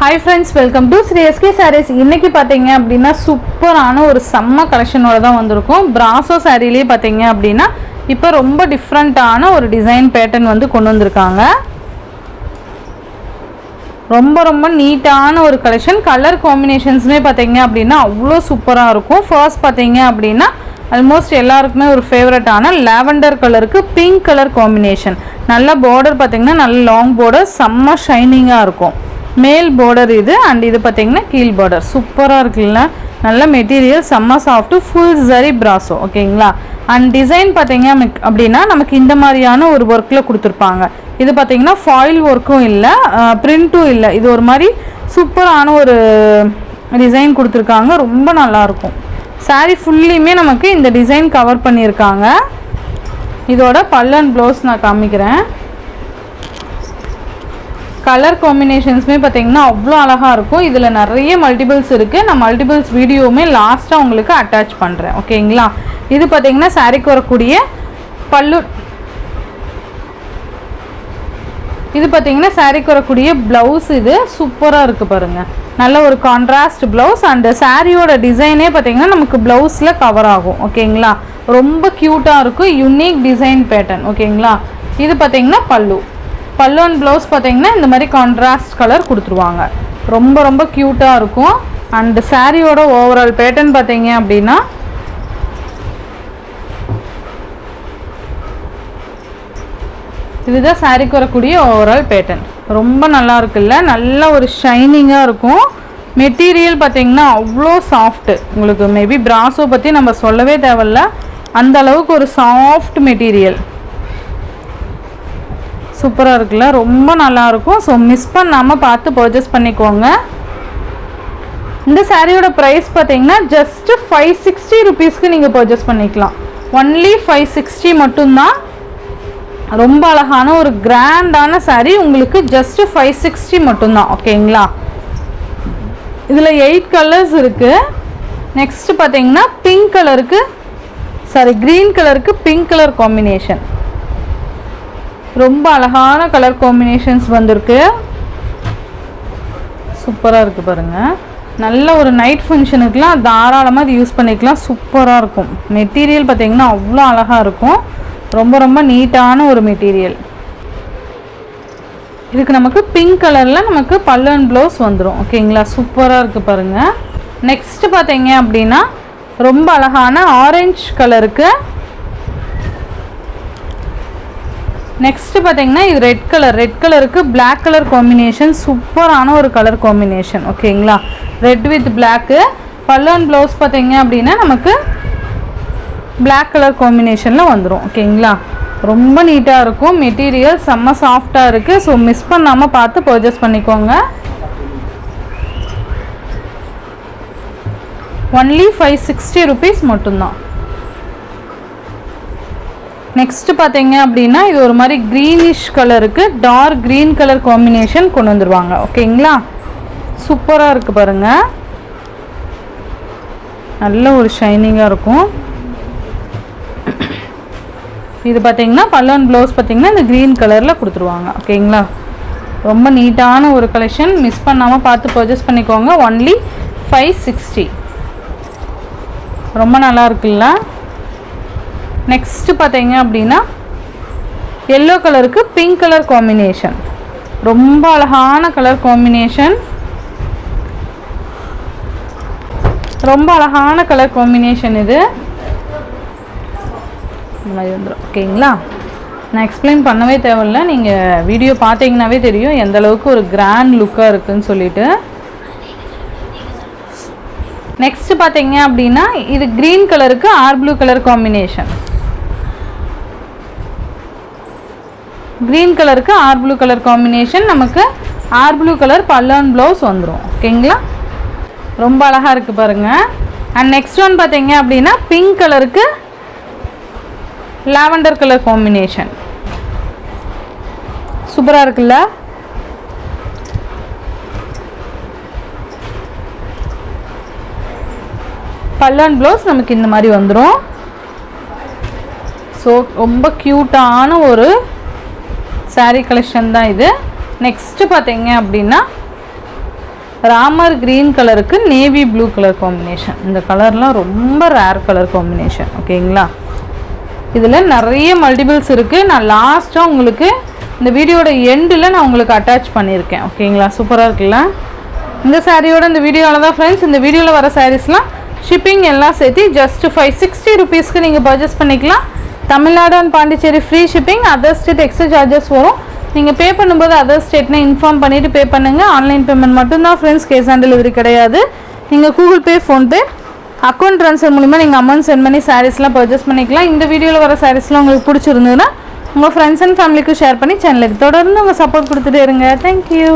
Hi friends, welcome to Sri SK Sarees. இன்னைக்கு பாத்தீங்க அப்படினா சூப்பரான ஒரு செம்ம கலெக்ஷனோட தான் வந்திருக்கும். பிராசோ சாரியிலே பாத்தீங்க அப்படினா இப்போ ரொம்ப டிஃபரண்டான ஒரு டிசைன் பேட்டர்ன் வந்து கொண்டு வந்திருக்காங்க. ரொம்ப நீட்டான ஒரு கலெக்ஷன். கலர் காம்பினேஷன்ஸ்மே பாத்தீங்க அப்படினா அவ்வளோ சூப்பரா இருக்கும். ஃபர்ஸ்ட் பாத்தீங்க அப்படினா ஆல்மோஸ்ட் எல்லாருக்குமே ஒரு ஃபேவரட்டான லாவெண்டர் கலருக்கு பிங்க் கலர் காம்பினேஷன். நல்ல பார்டர் பாத்தீங்கன்னா நல்ல லாங் பார்டர், செம்ம ஷைனிங்கா இருக்கும். மேல் பார்டர் இது அண்ட் இது பார்த்தீங்கன்னா கீழ் பார்டர் சூப்பராக இருக்குல்ல. நல்ல மெட்டீரியல், செம்ம சாஃப்ட், ஃபுல் ஜரி பிராசோ. ஓகேங்களா. அண்ட் டிசைன் பார்த்தீங்க அப்படின்னா நமக்கு இந்த மாதிரியான ஒரு ஒர்க்கில் கொடுத்துருப்பாங்க. இது பார்த்தீங்கன்னா ஃபாயில் ஒர்க்கும் இல்லை, பிரிண்ட்டும் இல்லை. இது ஒரு மாதிரி சூப்பரான ஒரு டிசைன் கொடுத்துருக்காங்க. ரொம்ப நல்லாயிருக்கும். சாரீ ஃபுல்லியுமே நமக்கு இந்த டிசைன் கவர் பண்ணியிருக்காங்க. இதோட பல்லன் ப்ளவுஸ் நான் காமிக்கிறேன். கலர் காம்பினேஷன்ஸுமே பார்த்தீங்கன்னா அவ்வளோ அழகாக இருக்கும். இதில் நிறைய மல்டிபிள்ஸ் இருக்குது. நான் மல்டிபிள்ஸ் வீடியோவுமே லாஸ்ட்டாக உங்களுக்கு அட்டாச் பண்ணுறேன். ஓகேங்களா. இது பார்த்தீங்கன்னா சாரிக்கு வரக்கூடிய பல்லு. இது பார்த்தீங்கன்னா சாரிக்கு வரக்கூடிய ப்ளவுஸ். இது சூப்பராக இருக்குது பாருங்கள். நல்ல ஒரு கான்ட்ராஸ்ட் ப்ளவுஸ் அண்ட் சாரியோட டிசைனே பார்த்தீங்கன்னா நமக்கு ப்ளவுஸில் கவர் ஆகும். ஓகேங்களா. ரொம்ப க்யூட்டாக இருக்கும். Unique design pattern. ஓகேங்களா. இது பார்த்தீங்கன்னா பல்லு. பல்லு அண்ட் ப்ளவுஸ் பார்த்தீங்கன்னா இந்த மாதிரி கான்ட்ராஸ்ட் கலர் கொடுத்துருவாங்க. ரொம்ப க்யூட்டாக இருக்கும். அண்ட் சாரியோட ஓவரால் பேட்டர்ன் பார்த்தீங்க அப்படின்னா இதுதான் சாரிக்கு வரக்கூடிய ஓவரால் பேட்டர்ன். ரொம்ப நல்லா இருக்குல்ல. நல்ல ஒரு ஷைனிங்காக இருக்கும். மெட்டீரியல் பார்த்தீங்கன்னா அவ்வளோ சாஃப்ட்டு. உங்களுக்கு மேபி பிராசோ பற்றி நம்ம சொல்லவே தேவையில்ல, அந்த அளவுக்கு ஒரு சாஃப்ட் மெட்டீரியல். சூப்பராக இருக்குல்ல. ரொம்ப நல்லாயிருக்கும். ஸோ மிஸ் பண்ணாமல் பார்த்து பர்ச்சேஸ் பண்ணிக்கோங்க. இந்த சாரியோட ப்ரைஸ் பார்த்தீங்கன்னா ஜஸ்ட்டு 560 ருபீஸ்க்கு நீங்கள் பர்ச்சேஸ் பண்ணிக்கலாம். ஒன்லி 560 மட்டும்தான். ரொம்ப அழகான ஒரு கிராண்டான சாரீ. உங்களுக்கு ஜஸ்ட்டு 560 மட்டும்தான். ஓகேங்களா. இதில் 8 கலர்ஸ் இருக்குது. நெக்ஸ்ட்டு பார்த்தீங்கன்னா பிங்க் கலருக்கு க்ரீன் கலருக்கு பிங்க் கலர் காம்பினேஷன். ரொம்ப அழகான கலர் காம்பினேஷன்ஸ் வந்திருக்கு. சூப்பராக இருக்குது பாருங்கள். நல்ல ஒரு நைட் ஃபங்க்ஷனுக்குலாம் தாராளமாக இது யூஸ் பண்ணிக்கலாம். சூப்பராக இருக்கும். மெட்டீரியல் பார்த்திங்கன்னா அவ்வளோ அழகாக இருக்கும். ரொம்ப நீட்டான ஒரு மெட்டீரியல். இதுக்கு நமக்கு பிங்க் கலரில் நமக்கு பல்லு அண்ட் ப்ளவுஸ் வந்துடும். ஓகேங்களா. சூப்பராக இருக்குது பாருங்கள். நெக்ஸ்ட்டு பார்த்தீங்க அப்படின்னா ரொம்ப அழகான ஆரஞ்சு கலருக்கு. நெக்ஸ்ட்டு பார்த்தீங்கன்னா இது ரெட் கலருக்கு பிளாக் கலர் காம்பினேஷன். சூப்பரான ஒரு கலர் காம்பினேஷன். ஓகேங்களா. Red with block. பல்லு அண்ட் ப்ளவுஸ் பார்த்தீங்க அப்படின்னா நமக்கு பிளாக் கலர் காம்பினேஷனில் வந்துடும். ஓகேங்களா. ரொம்ப நீட்டாக இருக்கும். மெட்டீரியல் செம்ம சாஃப்டாக இருக்குது. ஸோ மிஸ் பண்ணாமல் பார்த்து பர்ச்சேஸ் பண்ணிக்கோங்க. ஒன்லி 560 ருபீஸ் மட்டும்தான். நெக்ஸ்ட்டு பார்த்தீங்க அப்படின்னா இது ஒரு மாதிரி க்ரீனிஷ் கலருக்கு டார்க் க்ரீன் கலர் காம்பினேஷன் கொண்டு வந்துடுவாங்க. ஓகேங்களா. சூப்பராக இருக்குது பாருங்கள். நல்ல ஒரு ஷைனிங்காக இருக்கும். இது பார்த்தீங்கன்னா பல்லு அண்ட் ப்ளவுஸ் பார்த்தீங்கன்னா இந்த க்ரீன் கலரில் கொடுத்துருவாங்க. ஓகேங்களா. ரொம்ப நீட்டான ஒரு கலெக்ஷன். மிஸ் பண்ணாமல் பார்த்து பர்ச்சேஸ் பண்ணிக்கோங்க. ஒன்லி 560. ரொம்ப நல்லா இருக்குல்ல. நெக்ஸ்ட்டு பார்த்தீங்க அப்படின்னா எல்லோ கலருக்கு பிங்க் கலர் காம்பினேஷன். ரொம்ப அழகான கலர் காம்பினேஷன். ரொம்ப அழகான கலர் காம்பினேஷன் இது. இந்த மாதிரி வந்துடும். ஓகேங்களா. நான் எக்ஸ்பிளைன் பண்ணவே தேவையில்லை, நீங்கள் வீடியோ பார்த்தீங்கன்னாவே தெரியும் எந்த அளவுக்கு ஒரு கிராண்ட் லுக்காக இருக்குதுன்னு சொல்லிட்டு. நெக்ஸ்ட் பார்த்தீங்க அப்படின்னா இது க்ரீன் கலருக்கு or blue colour combination. Green கலருக்கு ஆர் ப்ளூ கலர் காம்பினேஷன். நமக்கு ஆர் ப்ளூ கலர் பல்லு அண்ட் ப்ளவுஸ் வந்துடும். ஓகேங்களா. ரொம்ப அழகாக இருக்குது பாருங்கள். அண்ட் நெக்ஸ்ட் ஒன் பார்த்தீங்க அப்படின்னா பிங்க் கலருக்கு லாவெண்டர் கலர் காம்பினேஷன். சூப்பராக இருக்குல்ல. பல்லு அண்ட் ப்ளவுஸ் நமக்கு இந்த மாதிரி வந்துடும். ஸோ ரொம்ப க்யூட்டான ஒரு சாரீ கலெக்ஷன் தான் இது. நெக்ஸ்ட்டு பார்த்தீங்க அப்படின்னா ராமர் க்ரீன் கலருக்கு நேவி ப்ளூ கலர் காம்பினேஷன். இந்த கலர்லாம் ரொம்ப ரேர் கலர் காம்பினேஷன். ஓகேங்களா, இதில் நிறைய மல்டிபிள்ஸ் இருக்குது. நான் லாஸ்ட்டாக உங்களுக்கு இந்த வீடியோட எண்டில் நான் உங்களுக்கு அட்டாச் பண்ணியிருக்கேன். ஓகேங்களா, சூப்பராக இருக்குல்ல. இந்த சாரியோட இந்த வீடியோவில் தான் ஃப்ரெண்ட்ஸ், இந்த வீடியோவில் வர சாரீஸ்லாம் ஷிப்பிங் எல்லாம் சேர்த்து ஜஸ்ட் 560 ருபீஸ்க்கு நீங்கள் பர்ச்சேஸ் பண்ணிக்கலாம். Tamil Nadu and Pondicherry free shipping. Other state extra charges வரும். நீங்கள் பே பண்ணும்போது அதர் ஸ்டேட்னு இன்ஃபார்ம் பண்ணிவிட்டு பே பண்ணுங்கள். ஆன்லைன் பேமெண்ட் மட்டும்தான் ஃப்ரெண்ட்ஸ், கேஷ் ஆன் டெலிவரி கிடையாது. நீங்கள் Google Pay, PhonePe, account transfer மூலிமா நீங்கள் அமௌண்ட் சென்ட் பண்ணி சாரீஸ்லாம் பர்ச்சேஸ் பண்ணிக்கலாம். இந்த வீடியோவில் வர சாரீஸ்லாம் உங்களுக்கு பிடிச்சிருந்ததுன்னா உங்கள் ஃப்ரெண்ட்ஸ் அண்ட் ஃபேமிலிக்கு ஷேர் பண்ணி சேனலுக்கு தொடர்ந்து உங்கள் சப்போர்ட் கொடுத்துட்டே இருங்க. தேங்க்யூ.